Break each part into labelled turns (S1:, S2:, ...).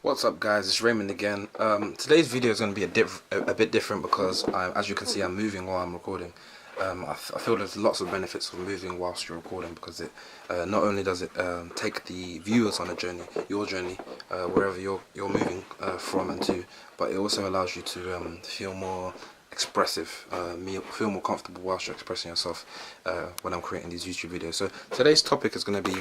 S1: What's up, guys? It's Raymond again. Today's video is going to be a bit different because, as you can see, I'm moving while I'm recording. I feel there's lots of benefits of moving whilst you're recording because it not only does it take the viewers on a journey, your journey, wherever you're moving from and to, but it also allows you to feel more expressive, feel more comfortable whilst you're expressing yourself when I'm creating these YouTube videos. So today's topic is going to be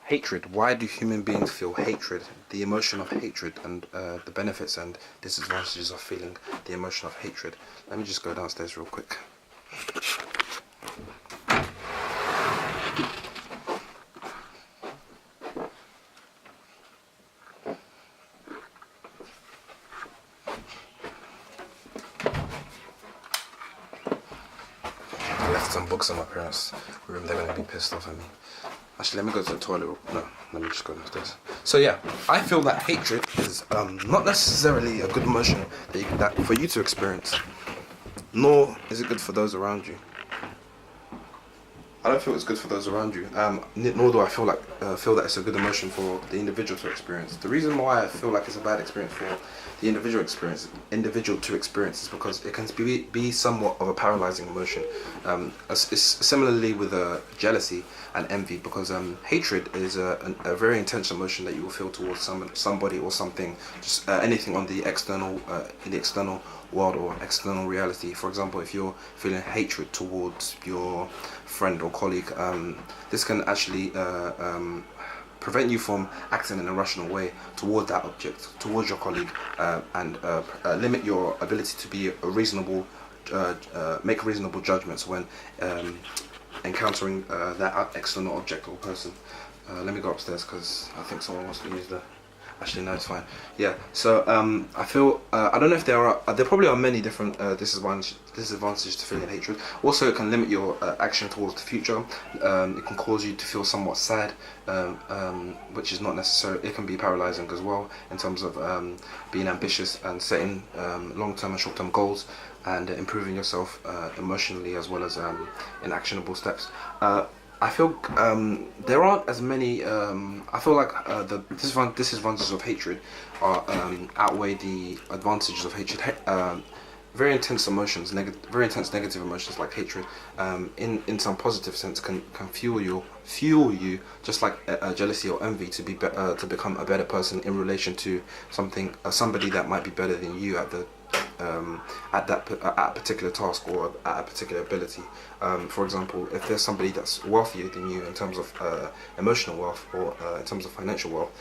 S1: hatred. Why do human beings feel hatred? The emotion of hatred and the benefits and disadvantages of feeling the emotion of hatred. Let me just go downstairs real quick. I left some books in my parents' room. They're going to be pissed off at me. Actually, let me go to the toilet. No, let me just go downstairs. So yeah, I feel that hatred is not necessarily a good emotion that for you to experience, nor is it good for those around you. I don't feel it's good for those around you, nor do I feel that it's a good emotion for the individual to experience. The reason why I feel like it's a bad experience for the individual to experience is because it can be somewhat of a paralyzing emotion. It's similarly with jealousy and envy, because hatred is a very intense emotion that you will feel towards somebody or something, just anything on the external in the external world or external reality. For example, if you're feeling hatred towards your friend or colleague, this can actually prevent you from acting in a rational way toward that object, towards your colleague, and limit your ability to be a reasonable, make reasonable judgments when encountering that external object or person. Let me go upstairs because I think someone wants to use the. Actually, no, it's fine. Yeah. So I feel I don't know if there probably are many different disadvantages to feeling hatred. Also, it can limit your action towards the future. It can cause you to feel somewhat sad, which is not necessary. It can be paralyzing as well in terms of being ambitious and setting long-term and short-term goals and improving yourself emotionally as well as in actionable steps. I feel there aren't as many. I feel like the disadvantages of hatred are outweigh the advantages of hatred. Very intense emotions, very intense negative emotions like hatred, in some positive sense, can fuel you just like jealousy or envy to become a better person in relation to somebody that might be better than you at a particular task or at a particular ability. For example, if there's somebody that's wealthier than you in terms of emotional wealth or in terms of financial wealth,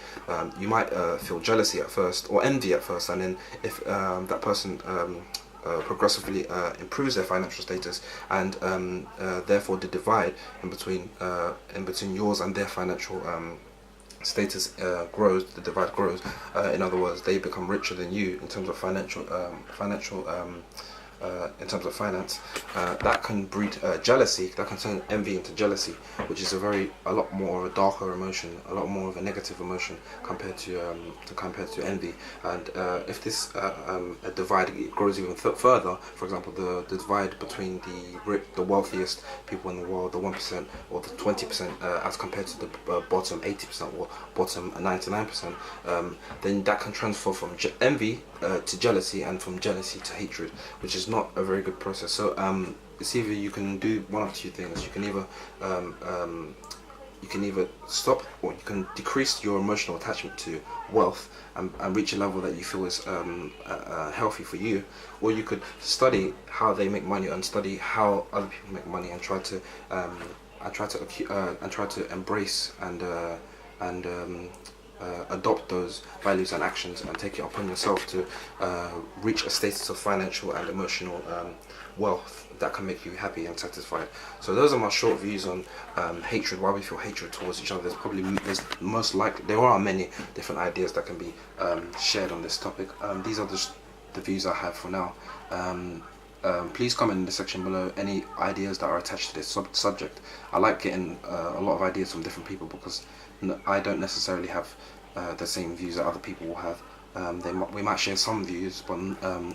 S1: you might feel jealousy at first or envy at first, and then if that person progressively improves their financial status and therefore the divide in between yours and their financial status grows, the divide grows. In other words, they become richer than you in terms of in terms of finance. That can breed jealousy. That can turn envy into jealousy, which is a lot more of a darker emotion, a lot more of a negative emotion compared to envy. And if this divide grows even further, for example, the divide between the wealthiest people in the world, the 1% or the 20%, as compared to the bottom 80% or bottom 99%, then that can transfer from envy to jealousy, and from jealousy to hatred, which is not a very good process. So it's either you can do one of two things. You can either stop, or you can decrease your emotional attachment to wealth and reach a level that you feel is healthy for you, or you could study how they make money and study how other people make money and try to embrace and adopt those values and actions and take it upon yourself to reach a status of financial and emotional wealth that can make you happy and satisfied. So those are my short views on hatred, why we feel hatred towards each other. There are many different ideas that can be shared on this topic. These are just the views I have for now. Please comment in the section below any ideas that are attached to this subject. I like getting a lot of ideas from different people because I don't necessarily have the same views that other people will have. We might share some views, but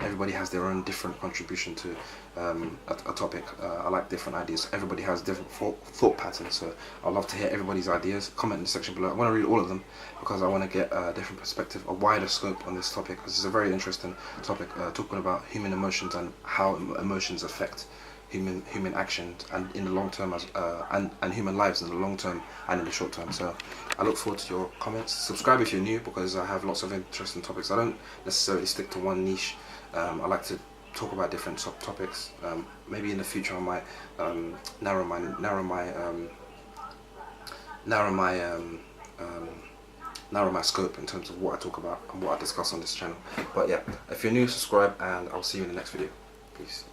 S1: everybody has their own different contribution to a topic. I like different ideas. Everybody has different thought patterns, so I'd love to hear everybody's ideas. Comment in the section below. I want to read all of them because I want to get a different perspective, a wider scope on this topic, because it's a very interesting topic, talking about human emotions and how emotions affect human actions and in the long term, as and human lives in the long term and in the short term. So I look forward to your comments. Subscribe if you're new, because I have lots of interesting topics. I don't necessarily stick to one niche. I like to talk about different topics. Maybe in the future I might narrow my scope in terms of what I talk about and what I discuss on this channel. But yeah, if you're new, subscribe, and I'll see you in the next video. Peace.